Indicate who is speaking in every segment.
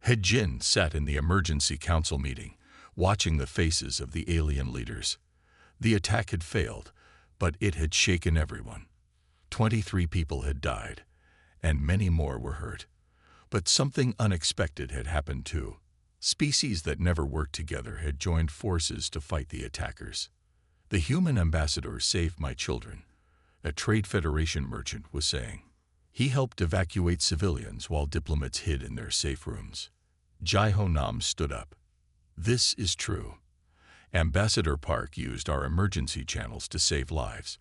Speaker 1: He sat in the emergency council meeting, watching the faces of the alien leaders. The attack had failed, but it had shaken everyone. 23 people had died, and many more were hurt. But something unexpected had happened too. Species that never worked together had joined forces to fight the attackers. "The human ambassador saved my children," a Trade Federation merchant was saying. He helped evacuate civilians while diplomats hid in their safe rooms. Nam stood up. "This is true. Ambassador Park used our emergency channels to save lives.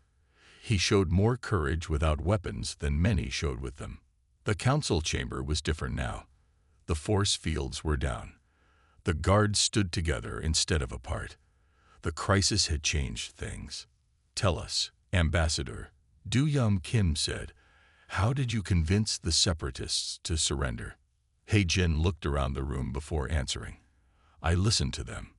Speaker 1: He showed more courage without weapons than many showed with them." The council chamber was different now. The force fields were down. The guards stood together instead of apart. The crisis had changed things. "Tell us, Ambassador," Kim said, "how did you convince the separatists to surrender?" He-Jin looked around the room before answering. "I listened to them.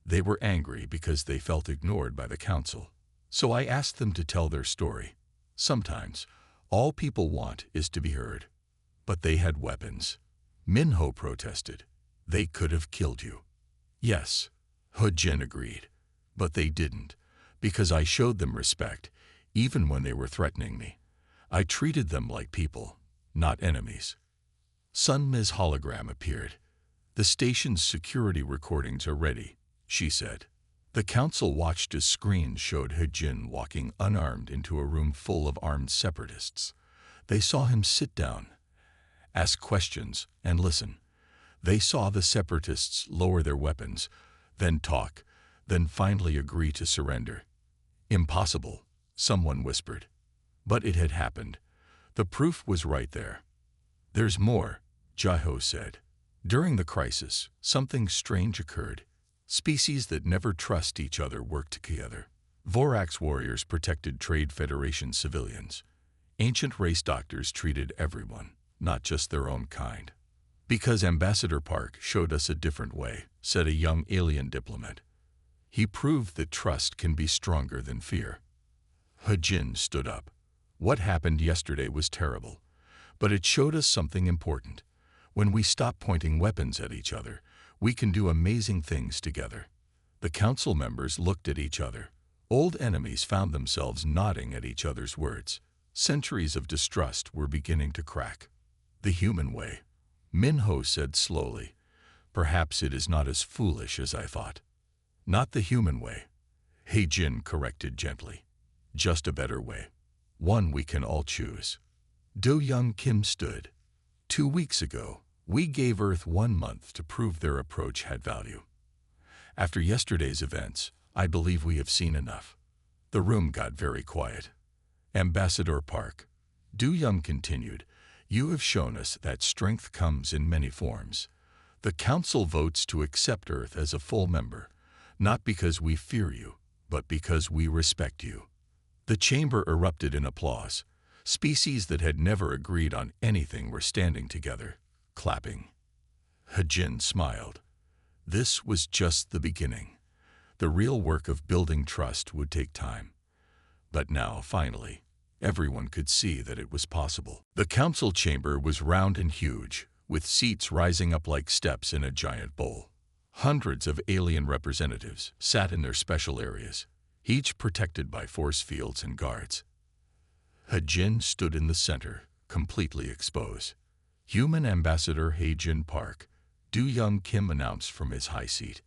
Speaker 1: They were angry because they felt ignored by the council. So I asked them to tell their story. Sometimes, all people want is to be heard. But they had weapons." Minho protested. "They could have killed you." "Yes," He-Jin agreed. "But they didn't, because I showed them respect, even when they were threatening me. I treated them like people, not enemies." Sunmi's hologram appeared. "The station's security recordings are ready," she said. The council watched as screens showed He-Jin walking unarmed into a room full of armed separatists. They saw him sit down, ask questions, and listen. They saw the separatists lower their weapons, then talk, then finally agree to surrender. "Impossible," someone whispered. But it had happened. The proof was right there. "There's more," Jaho said. "During the crisis, something strange occurred. Species that never trust each other worked together. Vorax warriors protected Trade Federation civilians. Ancient race doctors treated everyone, not just their own kind. Because Ambassador Park showed us a different way," said a young alien diplomat. "He proved that trust can be stronger than fear." He-Jin stood up. "What happened yesterday was terrible, but it showed us something important. When we stop pointing weapons at each other, we can do amazing things together." The council members looked at each other. Old enemies found themselves nodding at each other's words. Centuries of distrust were beginning to crack. "The human way," Minho said slowly. "Perhaps it is not as foolish as I thought." "Not the human way," He-Jin corrected gently. "Just a better way. One we can all choose." Kim stood. 2 weeks ago, we gave Earth 1 month to prove their approach had value. After yesterday's events, I believe we have seen enough." The room got very quiet. "Ambassador Park," continued, "you have shown us that strength comes in many forms. The Council votes to accept Earth as a full member, not because we fear you, but because we respect you." The chamber erupted in applause. Species that had never agreed on anything were standing together, clapping. He-Jin smiled. This was just the beginning. The real work of building trust would take time. But now, finally, everyone could see that it was possible. The council chamber was round and huge, with seats rising up like steps in a giant bowl. Hundreds of alien representatives sat in their special areas, each protected by force fields and guards. He-Jin stood in the center, completely exposed. "Human Ambassador He-Jin Park," Kim announced from his high seat.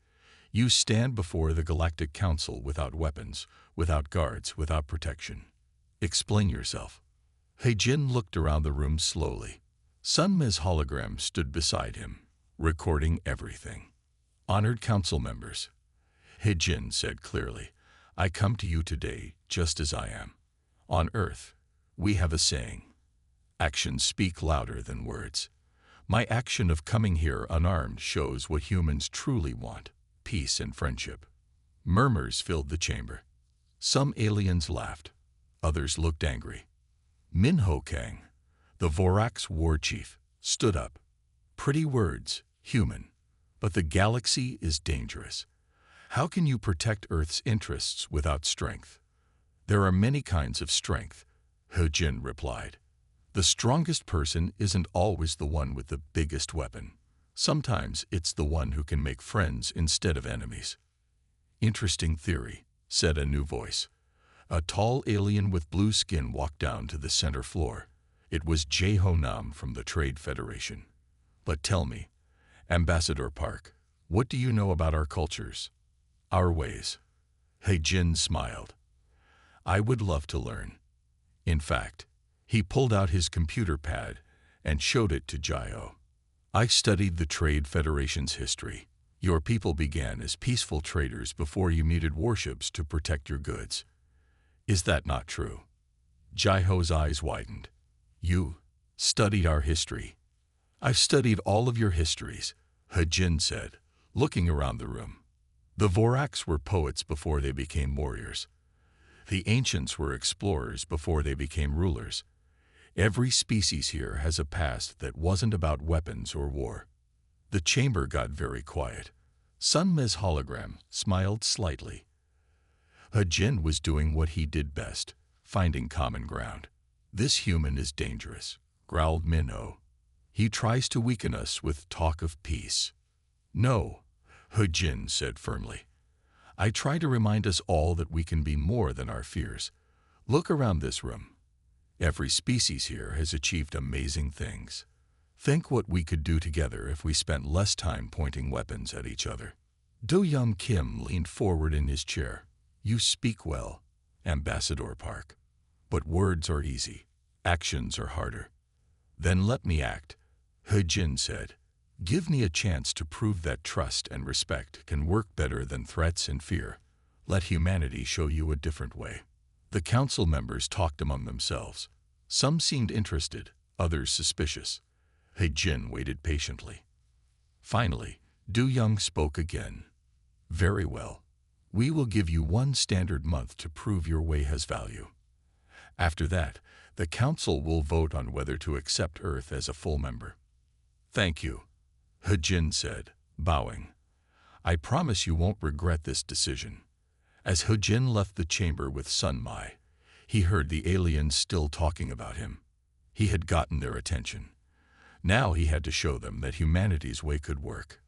Speaker 1: "You stand before the Galactic Council without weapons, without guards, without protection. Explain yourself." He-Jin looked around the room slowly. Sunmi's hologram stood beside him, recording everything. "Honored council members," He-Jin said clearly, "I come to you today just as I am. On Earth, we have a saying, actions speak louder than words. My action of coming here unarmed shows what humans truly want, peace and friendship." Murmurs filled the chamber. Some aliens laughed. Others looked angry. Minho Kang, the Vorax war chief, stood up. "Pretty words, human, but the galaxy is dangerous. How can you protect Earth's interests without strength?" "There are many kinds of strength," He-Jin replied. "The strongest person isn't always the one with the biggest weapon. Sometimes it's the one who can make friends instead of enemies. Interesting theory, said a new voice. A tall alien with blue skin walked down to the center floor. It was Unarmed from the Trade Federation. But tell me, Ambassador Park, what do you know about our cultures? Our ways? Jin smiled. I would love to learn. In fact, he pulled out his computer pad and showed it to Jio. I studied the Trade Federation's history. Your people began as peaceful traders before you needed warships to protect your goods. Is that not true? Jaiho's eyes widened. You studied our history. I've studied all of your histories, Jin said, looking around the room. The Voraks were poets before they became warriors. The ancients were explorers before they became rulers. Every species here has a past that wasn't about weapons or war. The chamber got very quiet. Sun Me's hologram smiled slightly. Jin was doing what he did best, finding common ground. This human is dangerous, growled Minho. He tries to weaken us with talk of peace. No, Jin said firmly. I try to remind us all that we can be more than our fears. Look around this room. Every species here has achieved amazing things. Think what we could do together if we spent less time pointing weapons at each other. Do Young Kim leaned forward in his chair. You speak well, Ambassador Park. But words are easy. Actions are harder. Then let me act, Jin said. Give me a chance to prove that trust and respect can work better than threats and fear. Let humanity show you a different way. The council members talked among themselves. Some seemed interested, others suspicious. Jin waited patiently. Finally, Du Young spoke again. Very well. We will give you 1 standard month to prove your way has value. After that, the council will vote on whether to accept Earth as a full member. Thank you, Jin said, bowing. I promise you won't regret this decision. As Jin left the chamber with Sun Mai, he heard the aliens still talking about him. He had gotten their attention. Now he had to show them that humanity's way could work.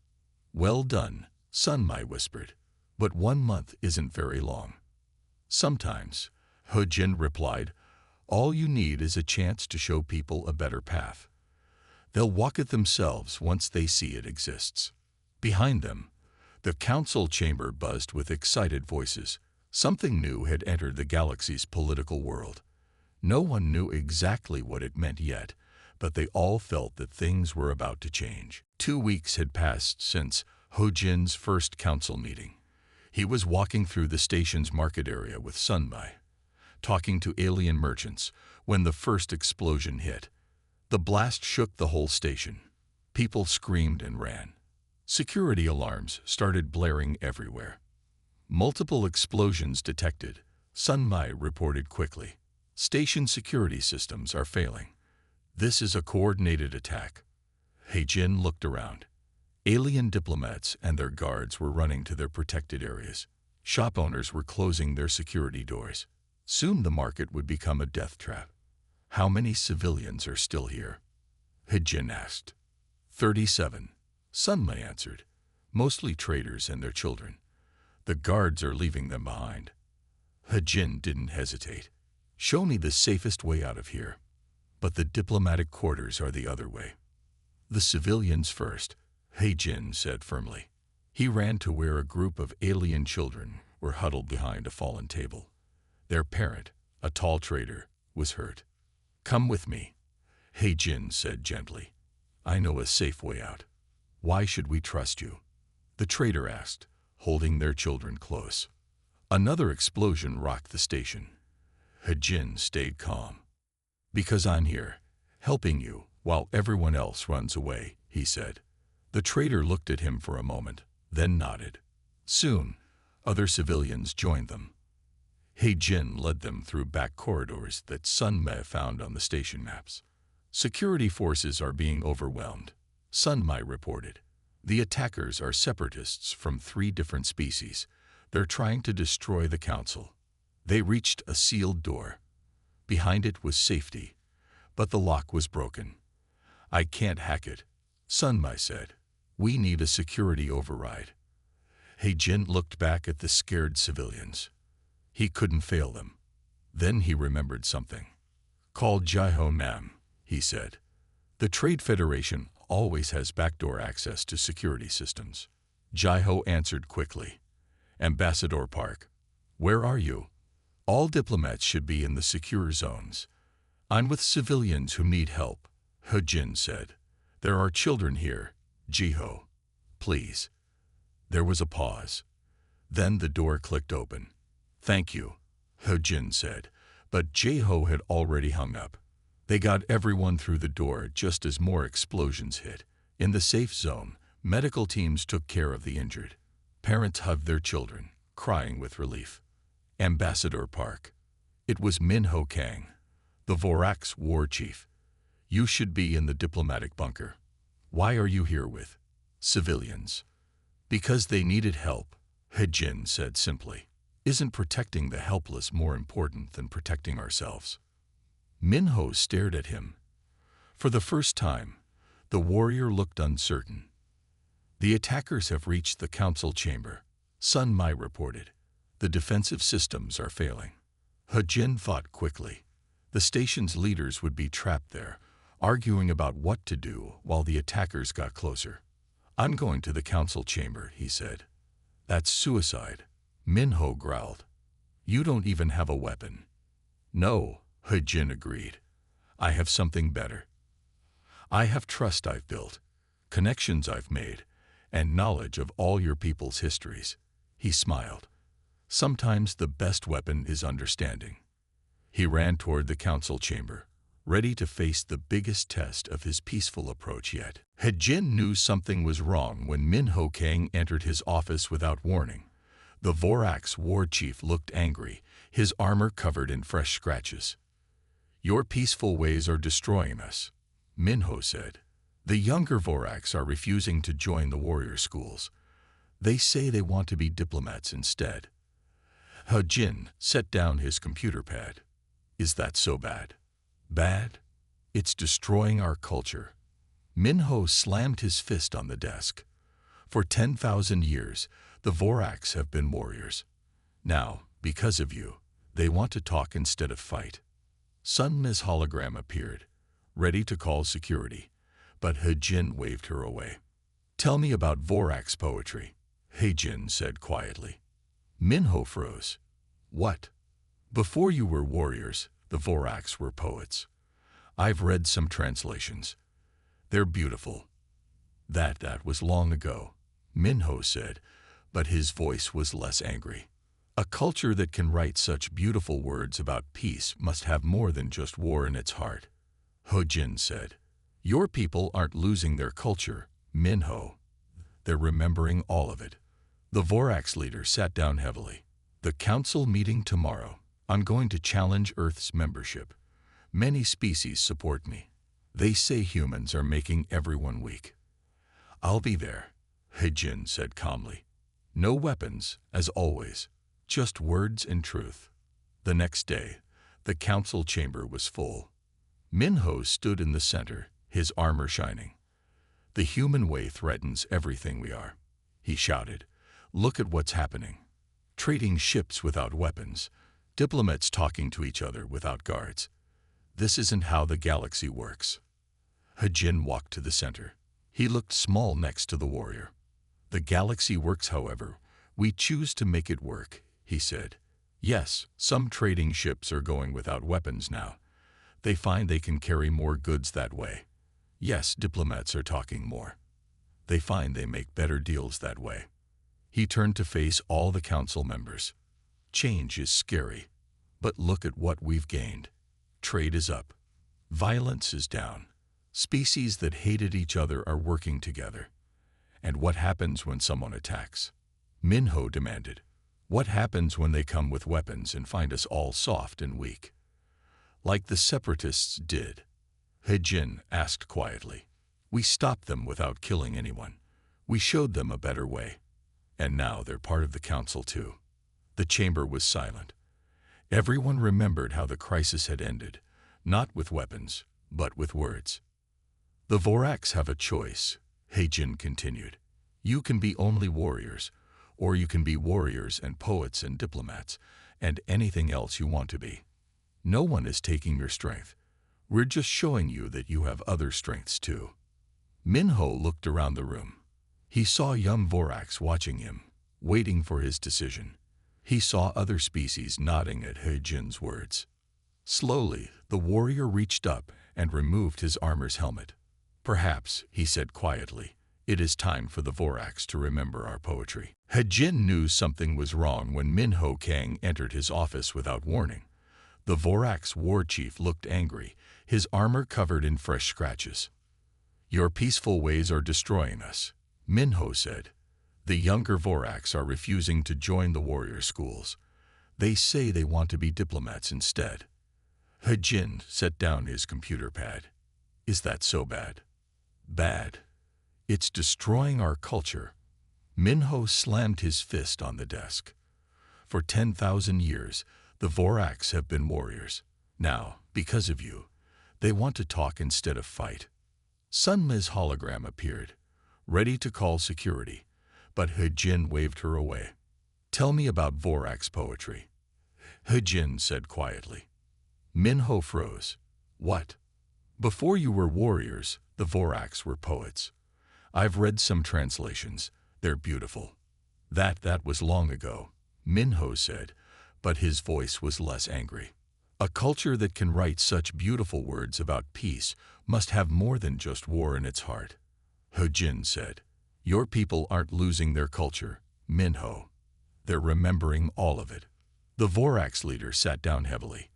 Speaker 1: Well done, Sun Mai whispered, but 1 month isn't very long. Sometimes, Jin replied, all you need is a chance to show people a better path. They'll walk it themselves once they see it exists. Behind them, the council chamber buzzed with excited voices. Something new had entered the galaxy's political world. No one knew exactly what it meant yet, but they all felt that things were about to change. 2 weeks had passed since Jin's first council meeting. He was walking through the station's market area with Sun Mai, talking to alien merchants, when the first explosion hit. The blast shook the whole station. People screamed and ran. Security alarms started blaring everywhere. Multiple explosions detected, Sun Mai reported quickly. Station security systems are failing. This is a coordinated attack. Jin looked around. Alien diplomats and their guards were running to their protected areas. Shop owners were closing their security doors. Soon the market would become a death trap. How many civilians are still here? Jin asked. 37. Sun Mai answered. Mostly traders and their children. The guards are leaving them behind. Jin didn't hesitate. Show me the safest way out of here. But the diplomatic quarters are the other way. The civilians first, Jin said firmly. He ran to where a group of alien children were huddled behind a fallen table. Their parent, a tall trader, was hurt. Come with me, Jin said gently. I know a safe way out. Why should we trust you? The trader asked, holding their children close. Another explosion rocked the station. Jin stayed calm. Because I'm here, helping you, while everyone else runs away, he said. The trader looked at him for a moment, then nodded. Soon, other civilians joined them. Jin led them through back corridors that Sun Mai found on the station maps. Security forces are being overwhelmed, Sun Mai reported. The attackers are separatists from 3 different species. They're trying to destroy the council. They reached a sealed door. Behind it was safety, but the lock was broken. I can't hack it, Sun Mai said. We need a security override. He-Jin looked back at the scared civilians. He couldn't fail them. Then he remembered something. Call Jaiho Nam, he said. The Trade Federation always has backdoor access to security systems. Jaiho answered quickly. Ambassador Park, where are you? All diplomats should be in the secure zones. I'm with civilians who need help, He-Jin said. There are children here, Jaiho. Please. There was a pause. Then the door clicked open. Thank you, He-Jin said, but Jaiho had already hung up. They got everyone through the door just as more explosions hit. In the safe zone, medical teams took care of the injured. Parents hugged their children, crying with relief. Ambassador Park. It was Min-Ho Kang, the Orcs war chief. You should be in the diplomatic bunker. Why are you here with civilians? Because they needed help, He-Jin said simply. Isn't protecting the helpless more important than protecting ourselves? Min-Ho stared at him. For the first time, the warrior looked uncertain. The attackers have reached the council chamber, Sun Mai reported. The defensive systems are failing. He-Jin thought quickly. The station's leaders would be trapped there, arguing about what to do while the attackers got closer. I'm going to the council chamber, he said. That's suicide, Min-Ho growled. You don't even have a weapon. No, He-Jin agreed. I have something better. I have trust I've built, connections I've made, and knowledge of all your people's histories. He smiled. Sometimes the best weapon is understanding. He ran toward the council chamber, ready to face the biggest test of his peaceful approach yet. He-Jin knew something was wrong when Min-Ho Kang entered his office without warning. The Orcs war chief looked angry, his armor covered in fresh scratches. Your peaceful ways are destroying us, Min-Ho said. The younger Orcs are refusing to join the warrior schools. They say they want to be diplomats instead. He-Jin set down his computer pad. Is that so bad? Bad? It's destroying our culture. Min-Ho slammed his fist on the desk. For 10,000 years, the Orcs have been warriors. Now, because of you, they want to talk instead of fight. Sun Mi's hologram appeared, ready to call security, but He-Jin waved her away. Tell me about Orcs poetry, He-Jin said quietly. Min-Ho froze. What? Before you were warriors, the Orcs were poets. I've read some translations. They're beautiful. That was long ago, Min-Ho said, but his voice was less angry. A culture that can write such beautiful words about peace must have more than just war in its heart. He-Jin said. Your people aren't losing their culture, Min-Ho. They're remembering all of it. The Orcs leader sat down heavily. The council meeting tomorrow. I'm going to challenge Earth's membership. Many species support me. They say humans are making everyone weak. I'll be there, He-Jin said calmly. No weapons, as always, just words and truth. The next day, the council chamber was full. Min-Ho stood in the center, his armor shining. The human way threatens everything we are, he shouted. Look at what's happening. Trading ships without weapons, diplomats talking to each other without guards. This isn't how the galaxy works. He-Jin walked to the center. He looked small next to the warrior. The galaxy works, however. We choose to make it work, he said. Yes, some trading ships are going without weapons now. They find they can carry more goods that way. Yes, diplomats are talking more. They find they make better deals that way. He turned to face all the council members. Change is scary, but look at what we've gained. Trade is up. Violence is down. Species that hated each other are working together. And what happens when someone attacks? Min-Ho demanded. What happens when they come with weapons and find us all soft and weak? Like the separatists did. He-Jin asked quietly. We stopped them without killing anyone. We showed them a better way. And now they're part of the council too. The chamber was silent. Everyone remembered how the crisis had ended, not with weapons, but with words. The Orcs have a choice, Heijin continued. You can be only warriors, or you can be warriors and poets and diplomats, and anything else you want to be. No one is taking your strength. We're just showing you that you have other strengths too. Minho looked around the room. He saw young Vorax watching him, waiting for his decision. He saw other species nodding at Heijin's words. Slowly, the warrior reached up and removed his armor's helmet. Perhaps, he said quietly, it is time for the Vorax to remember our poetry. Heijin knew something was wrong when Minho Kang entered his office without warning. The Vorax war chief looked angry, his armor covered in fresh scratches. Your peaceful ways are destroying us, Minho said. The younger Vorax are refusing to join the warrior schools. They say they want to be diplomats instead. Heijin set down his computer pad. Is that so bad? Bad. It's destroying our culture. Minho slammed his fist on the desk. For 10,000 years, the Vorax have been warriors. Now, because of you, they want to talk instead of fight. Sunmi's hologram appeared, ready to call security, but Heijin waved her away. Tell me about Vorax poetry, Heijin said quietly. Minho froze. What? Before you were warriors, the Vorax were poets. I've read some translations. They're beautiful. That was long ago, Minho said, but his voice was less angry. A culture that can write such beautiful words about peace must have more than just war in its heart. Heijin said, your people aren't losing their culture, Minho. They're remembering all of it. The Vorax leader sat down heavily.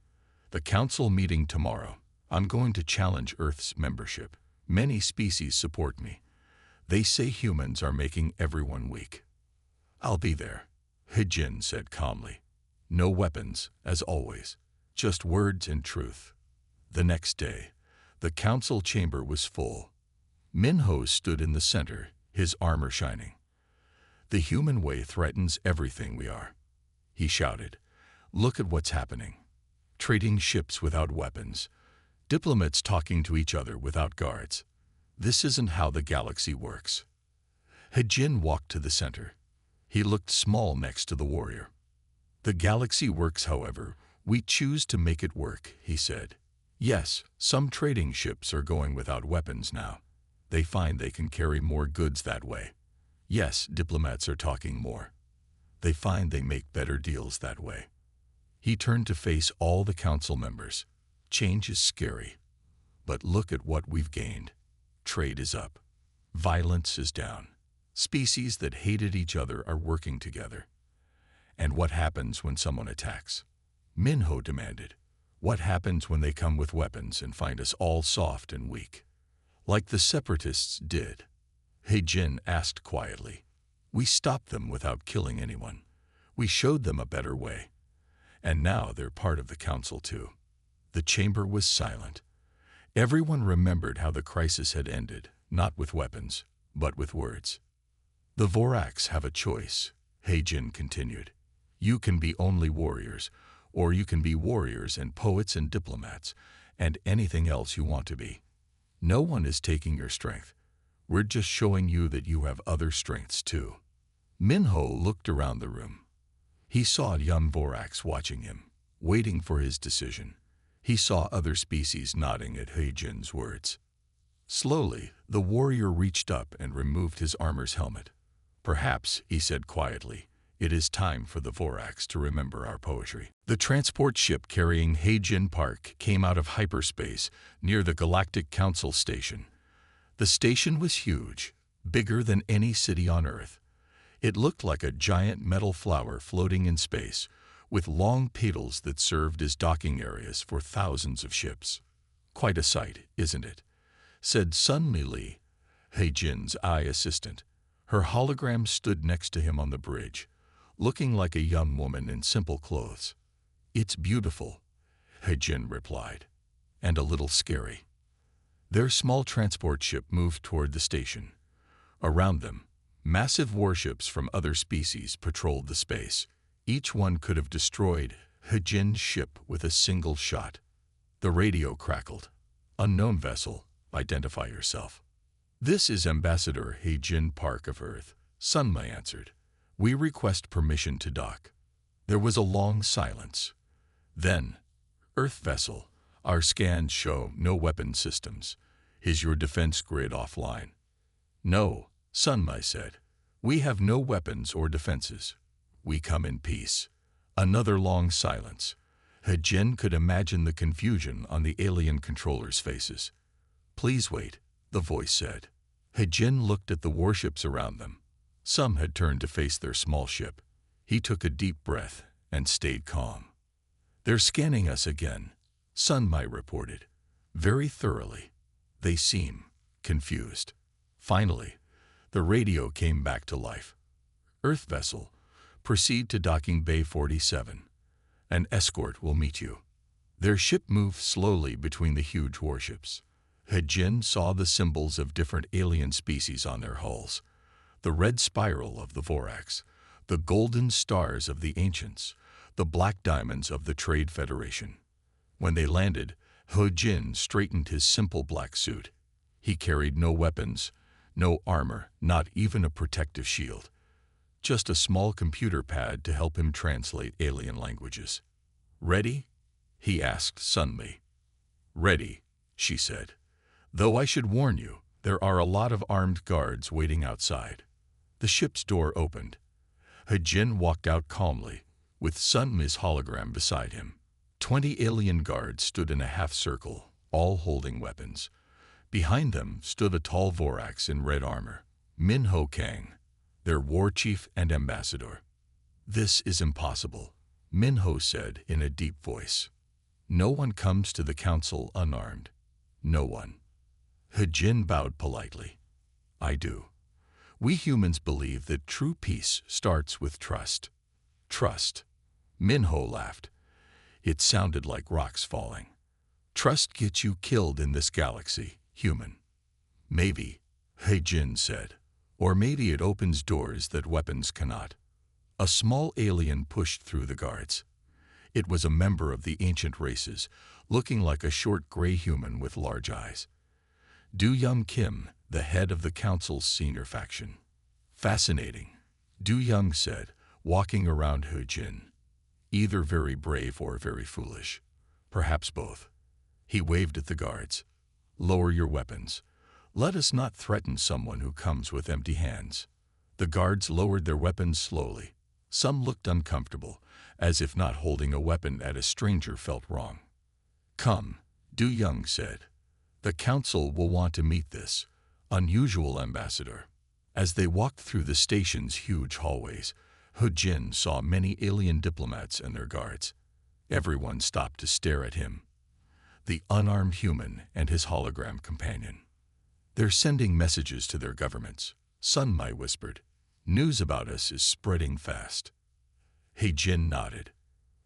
Speaker 1: The council meeting tomorrow. I'm going to challenge Earth's membership. Many species support me. They say humans are making everyone weak. I'll be there, Heijin said calmly. No weapons, as always. Just words and truth. The next day, the council chamber was full. Minho stood in the center, his armor shining. The human way threatens everything we are, he shouted. Look at what's happening. Trading ships without weapons. Diplomats talking to each other without guards. This isn't how the galaxy works. Heijin walked to the center. He looked small next to the warrior. The galaxy works, however. We choose to make it work, he said. Yes, some trading ships are going without weapons now. They find they can carry more goods that way. Yes, diplomats are talking more. They find they make better deals that way. He turned to face all the council members. Change is scary. But look at what we've gained. Trade is up. Violence is down. Species that hated each other are working together. And what happens when someone attacks? Minho demanded. What happens when they come with weapons and find us all soft and weak? Like the separatists did. Heijin asked quietly. We stopped them without killing anyone. We showed them a better way. And now they're part of the council too. The chamber was silent. Everyone remembered how the crisis had ended, not with weapons, but with words. The Vorax have a choice, Heijin continued. You can be only warriors, or you can be warriors and poets and diplomats, and anything else you want to be. No one is taking your strength. We're just showing you that you have other strengths too. Minho looked around the room. He saw young Vorax watching him, waiting for his decision. He saw other species nodding at Heijin's words. Slowly, the warrior reached up and removed his armor's helmet. Perhaps, he said quietly, it is time for the Vorax to remember our poetry. The transport ship carrying Heijin Park came out of hyperspace near the Galactic Council station. The station was huge, bigger than any city on Earth. It looked like a giant metal flower floating in space, with long petals that served as docking areas for thousands of ships. Quite a sight, isn't it? Said Sun Li, Heijin's eye assistant. Her hologram stood next to him on the bridge, looking like a young woman in simple clothes. It's beautiful, Heijin replied, and a little scary. Their small transport ship moved toward the station. Around them, massive warships from other species patrolled the space. Each one could have destroyed Heijin's ship with a single shot. The radio crackled. Unknown vessel, identify yourself. "This is Ambassador He-Jin Park of Earth," Sunma answered. "We request permission to dock." There was a long silence. Then, "Earth vessel, our scans show no weapon systems. Is your defense grid offline?" "No," Sunma said. "We have no weapons or defenses. We come in peace." Another long silence. He-Jin could imagine the confusion on the alien controllers' faces. "Please wait," the voice said. He-Jin looked at the warships around them. Some had turned to face their small ship. He took a deep breath and stayed calm. "They're scanning us again," Sunmai reported. "Very thoroughly. They seem confused." Finally, the radio came back to life. "Earth vessel, proceed to docking Bay 47. An escort will meet you." Their ship moved slowly between the huge warships. He-Jin saw the symbols of different alien species on their hulls. The red spiral of the Vorax, the golden stars of the Ancients, the black diamonds of the Trade Federation. When they landed, He-Jin straightened his simple black suit. He carried no weapons, no armor, not even a protective shield. Just a small computer pad to help him translate alien languages. "Ready?" he asked Sunmi. "Ready," she said. "Though I should warn you, there are a lot of armed guards waiting outside." The ship's door opened. He-Jin walked out calmly, with Sunmi's hologram beside him. 20 alien guards stood in a half-circle, all holding weapons. Behind them stood a tall Vorax in red armor, Min-Ho Kang, their war chief and ambassador. "This is impossible," Min-Ho said in a deep voice. "No one comes to the council unarmed. No one." He-Jin bowed politely. "I do. We humans believe that true peace starts with trust." "Trust?" Min-Ho laughed. It sounded like rocks falling. "Trust gets you killed in this galaxy, human." "Maybe," He-Jin said. "Or maybe it opens doors that weapons cannot." A small alien pushed through the guards. It was a member of the ancient races, looking like a short gray human with large eyes. Do-Young Kim, the head of the council's senior faction. "Fascinating," Do-Young said, walking around He-Jin. "Either very brave or very foolish. Perhaps both." He waved at the guards. "Lower your weapons. Let us not threaten someone who comes with empty hands." The guards lowered their weapons slowly. Some looked uncomfortable, as if not holding a weapon at a stranger felt wrong. "Come," Do-Young said. "The council will want to meet this unusual ambassador." As they walked through the station's huge hallways, He-Jin saw many alien diplomats and their guards. Everyone stopped to stare at him. The unarmed human and his hologram companion. "They're sending messages to their governments," Sunmai whispered. "News about us is spreading fast." He-Jin nodded.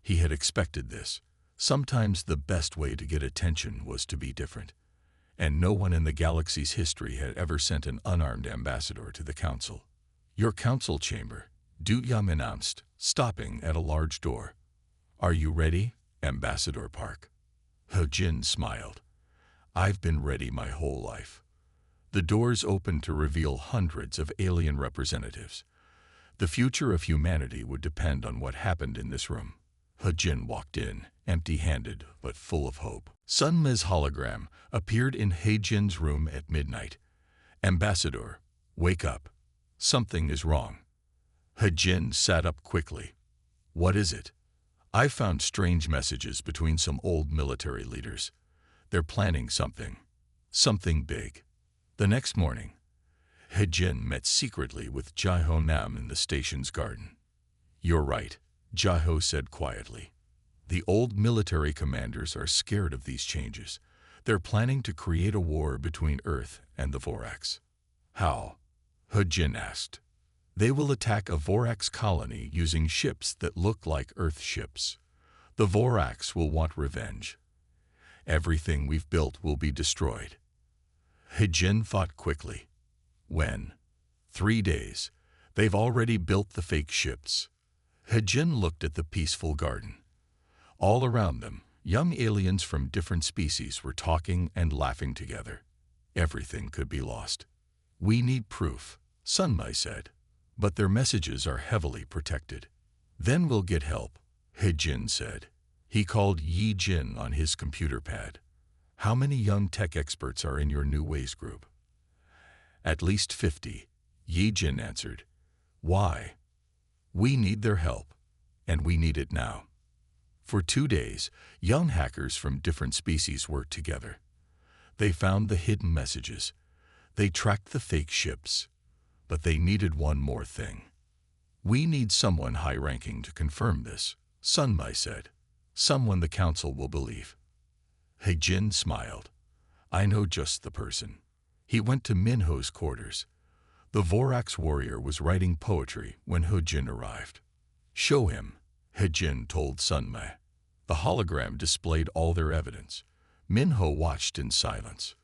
Speaker 1: He had expected this. Sometimes the best way to get attention was to be different. And no one in the galaxy's history had ever sent an unarmed ambassador to the council. "Your council chamber," Do-Young announced, stopping at a large door. "Are you ready, Ambassador Park?" He-Jin smiled. "I've been ready my whole life." The doors opened to reveal hundreds of alien representatives. The future of humanity would depend on what happened in this room. He-Jin walked in, empty-handed but full of hope. Sunma's hologram appeared in He-Jin's room at midnight. "Ambassador, wake up. Something is wrong." He-Jin sat up quickly. "What is it?" "I found strange messages between some old military leaders. They're planning something. Something big." The next morning, He-Jin met secretly with Jae-ho Nam in the station's garden. "You're right," Jae-ho said quietly. "The old military commanders are scared of these changes. They're planning to create a war between Earth and the Vorax." "How?" He-Jin asked. "They will attack a Vorax colony using ships that look like Earth ships. The Vorax will want revenge. Everything we've built will be destroyed." He-Jin thought quickly. "When?" 3 days. They've already built the fake ships." He-Jin looked at the peaceful garden. All around them, young aliens from different species were talking and laughing together. Everything could be lost. We need proof, Sun Mai said. But their messages are heavily protected. Then we'll get help, He Jin said. He called Yi Jin on his computer pad. How many young tech experts are in your New Ways group? At least 50, Yi Jin answered. Why? We need their help, and we need it now. For 2 days, young hackers from different species worked together. They found the hidden messages. They tracked the fake ships. But they needed one more thing. We need someone high-ranking to confirm this, Sun Mai said. Someone the council will believe. He Jin smiled. I know just the person. He went to Minho's quarters. The Vorax warrior was writing poetry when He Jin arrived. Show him, He Jin told Sun Mai. The hologram displayed all their evidence. Minho watched in silence.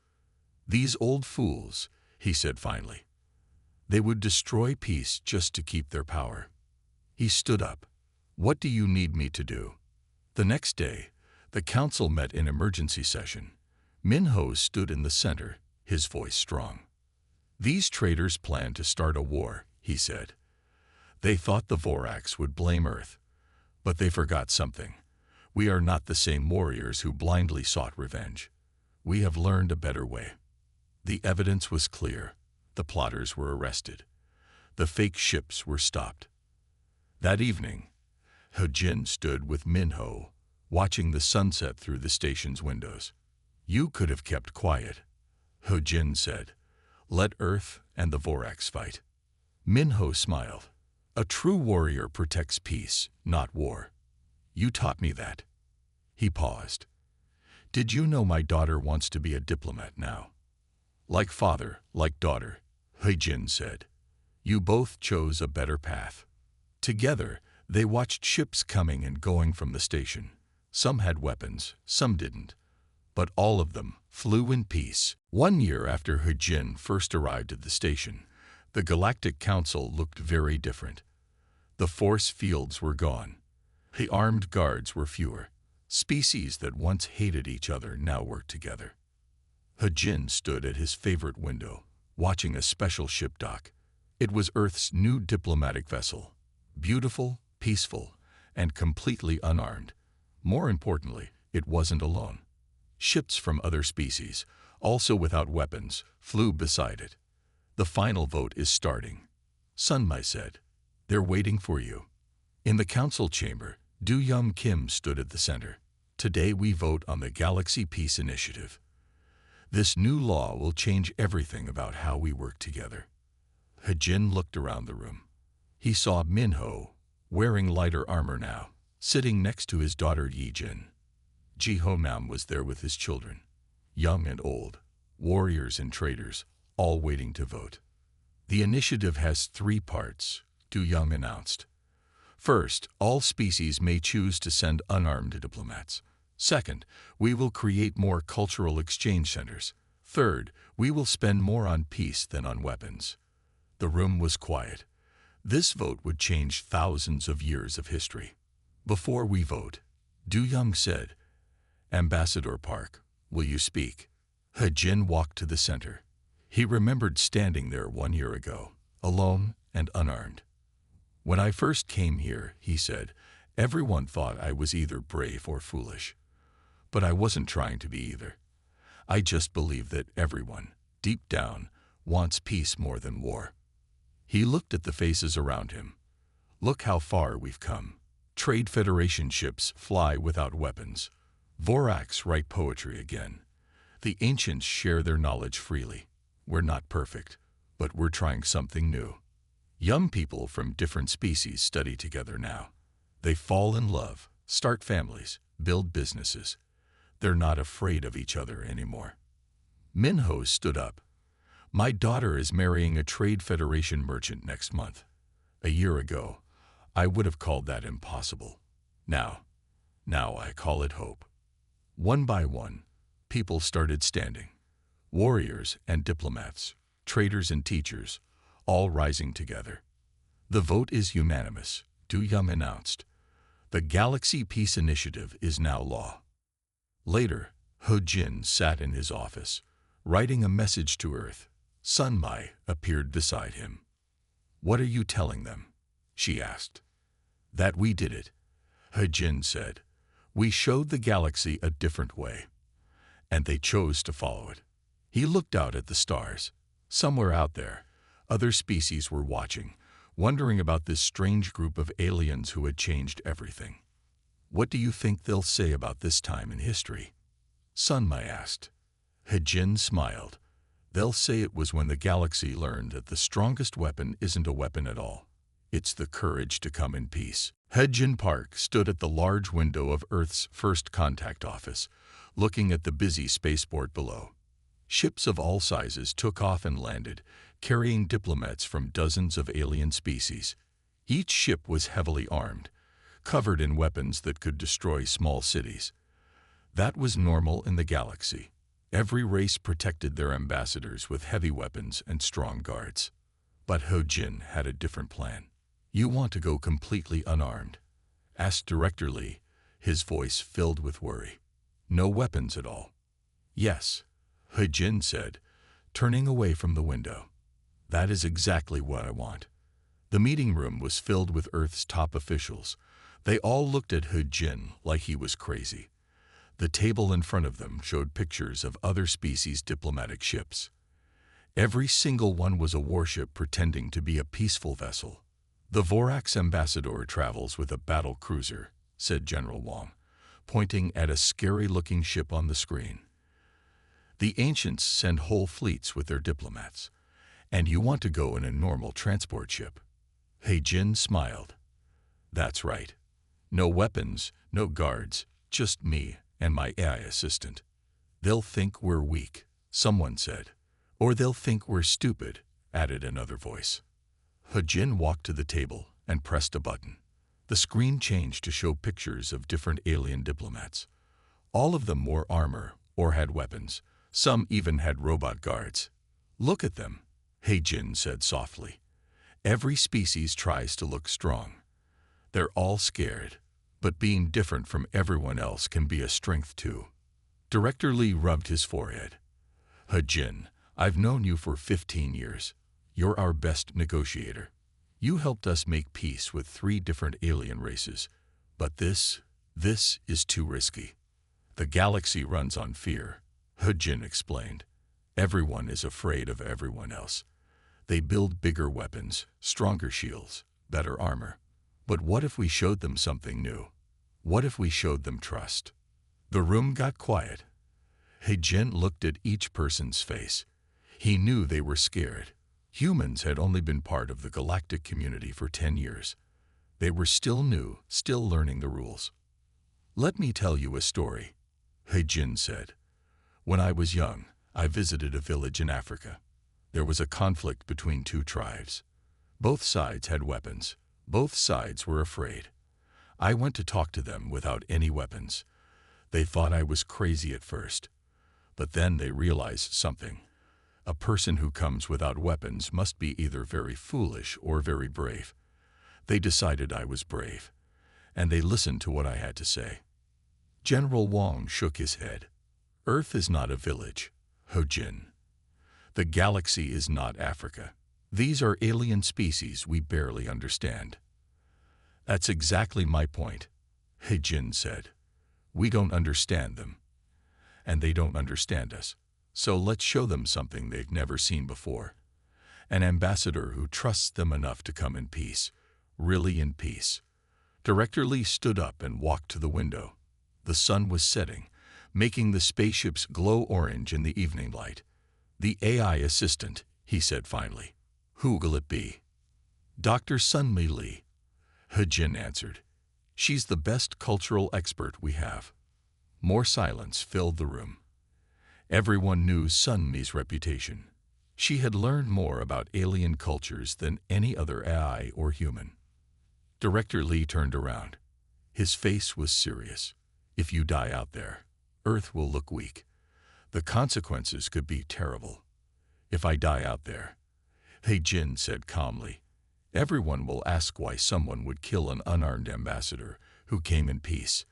Speaker 1: These old fools, he said finally. They would destroy peace just to keep their power. He stood up. What do you need me to do? The next day, the council met in emergency session. Minho stood in the center, his voice strong. These traitors planned to start a war, he said. They thought the Vorax would blame Earth. But they forgot something. We are not the same warriors who blindly sought revenge. We have learned a better way. The evidence was clear. The plotters were arrested. The fake ships were stopped. That evening, He Jin stood with Minho, watching the sunset through the station's windows. You could have kept quiet, He Jin said. Let Earth and the Vorax fight. Minho smiled. A true warrior protects peace, not war. You taught me that. He paused. Did you know my daughter wants to be a diplomat now? Like father, like daughter, He Jin said. You both chose a better path. Together, they watched ships coming and going from the station. Some had weapons, some didn't. But all of them flew in peace. 1 year after He Jin first arrived at the station, the Galactic Council looked very different. The force fields were gone. The armed guards were fewer. Species that once hated each other now worked together. He Jin stood at his favorite window, watching a special ship dock. It was Earth's new diplomatic vessel. Beautiful, peaceful, and completely unarmed. More importantly, it wasn't alone. Ships from other species, also without weapons, flew beside it. The final vote is starting, Sun Mai said. They're waiting for you. In the council chamber, Do Young Kim stood at the center. Today we vote on the Galaxy Peace Initiative. This new law will change everything about how we work together. He Jin looked around the room. He saw Minho, wearing lighter armor now, sitting next to his daughter Yi Jin. Ji Ho Nam was there with his children, young and old, warriors and traders, all waiting to vote. The initiative has 3 parts, Du Young announced. First, all species may choose to send unarmed diplomats. Second, we will create more cultural exchange centers. Third, we will spend more on peace than on weapons. The room was quiet. This vote would change thousands of years of history. Before we vote, Du Young said, Ambassador Park, will you speak? He Jin walked to the center. He remembered standing there 1 year ago, alone and unarmed. When I first came here, he said, everyone thought I was either brave or foolish. But I wasn't trying to be either. I just believe that everyone, deep down, wants peace more than war. He looked at the faces around him. Look how far we've come. Trade Federation ships fly without weapons. Vorax write poetry again. The ancients share their knowledge freely. We're not perfect, but we're trying something new. Young people from different species study together now. They fall in love, start families, build businesses. They're not afraid of each other anymore. Minho stood up. My daughter is marrying a Trade Federation merchant next month. A year ago, I would have called that impossible. Now I call it hope. One by one, people started standing. Warriors and diplomats, traders and teachers, all rising together. The vote is unanimous, Du Young announced. The Galaxy Peace Initiative is now law. Later, He Jin sat in his office, writing a message to Earth. Sun Mai appeared beside him. "What are you telling them?" she asked. "That we did it," He Jin said. "We showed the galaxy a different way, and they chose to follow it." He looked out at the stars. Somewhere out there, other species were watching, wondering about this strange group of aliens who had changed everything. "What do you think they'll say about this time in history?" Sun Mai asked. He Jin smiled. "They'll say it was when the galaxy learned that the strongest weapon isn't a weapon at all. It's the courage to come in peace." He Jin Park stood at the large window of Earth's first contact office, looking at the busy spaceport below. Ships of all sizes took off and landed, carrying diplomats from dozens of alien species. Each ship was heavily armed, covered in weapons that could destroy small cities. That was normal in the galaxy. Every race protected their ambassadors with heavy weapons and strong guards. But He Jin had a different plan. "You want to go completely unarmed?" asked Director Lee, his voice filled with worry. "No weapons at all?" "Yes," He Jin said, turning away from the window. "That is exactly what I want." The meeting room was filled with Earth's top officials. They all looked at He Jin like he was crazy. The table in front of them showed pictures of other species' diplomatic ships. Every single one was a warship pretending to be a peaceful vessel. "The Vorax ambassador travels with a battle cruiser," said General Wang, pointing at a scary-looking ship on the screen. "The ancients send whole fleets with their diplomats, and you want to go in a normal transport ship." He Jin smiled. "That's right. No weapons, no guards, just me and my AI assistant." "They'll think we're weak," someone said. "Or they'll think we're stupid," added another voice. He Jin walked to the table and pressed a button. The screen changed to show pictures of different alien diplomats. All of them wore armor or had weapons. Some even had robot guards. "Look at them," He Jin said softly. "Every species tries to look strong. They're all scared, but being different from everyone else can be a strength too." Director Lee rubbed his forehead. "He Jin, I've known you for 15 years. You're our best negotiator. You helped us make peace with 3 different alien races. But this is too risky. The galaxy runs on fear," He Jin explained. "Everyone is afraid of everyone else. They build bigger weapons, stronger shields, better armor. But what if we showed them something new? What if we showed them trust?" The room got quiet. He Jin looked at each person's face. He knew they were scared. Humans had only been part of the galactic community for 10 years. They were still new, still learning the rules. "Let me tell you a story," He Jin said. "When I was young, I visited a village in Africa. There was a conflict between 2 tribes. Both sides had weapons. Both sides were afraid. I went to talk to them without any weapons. They thought I was crazy at first. But then they realized something. A person who comes without weapons must be either very foolish or very brave. They decided I was brave, and they listened to what I had to say." General Wang shook his head. "Earth is not a village, He Jin. The galaxy is not Africa. These are alien species we barely understand." "That's exactly my point," He Jin said. "We don't understand them, and they don't understand us. So let's show them something they've never seen before. An ambassador who trusts them enough to come in peace, really in peace." Director Lee stood up and walked to the window. The sun was setting, making the spaceships glow orange in the evening light. "The AI assistant," he said finally. "Who will it be?" "Dr. Sunmi Lee," He Jin answered. "She's the best cultural expert we have." More silence filled the room. Everyone knew Sunmi's reputation. She had learned more about alien cultures than any other AI or human. Director Lee turned around. His face was serious. "If you die out there, Earth will look weak. The consequences could be terrible." "If I die out there," He Jin said calmly, "everyone will ask why someone would kill an unarmed ambassador who came in peace.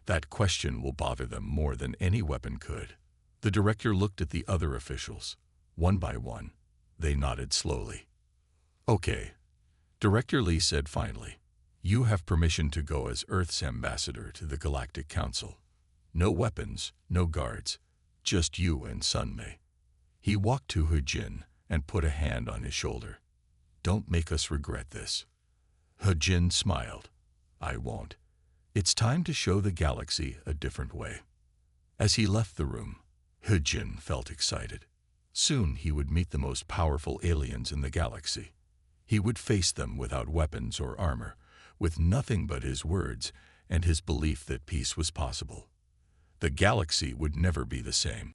Speaker 1: That question will bother them more than any weapon could." The director looked at the other officials. One by one, They nodded slowly. Okay, Director Lee said finally. You have permission to go as Earth's ambassador to the Galactic Council. No weapons, no guards, just you and Sun Mei. He walked to He-Jin and put a hand on his shoulder. Don't make us regret this. He-Jin smiled. I won't. It's time to show the galaxy a different way. As he left the room, He-Jin felt excited. Soon he would meet the most powerful aliens in the galaxy. He would face them without weapons or armor, with nothing but his words and his belief that peace was possible. The galaxy would never be the same.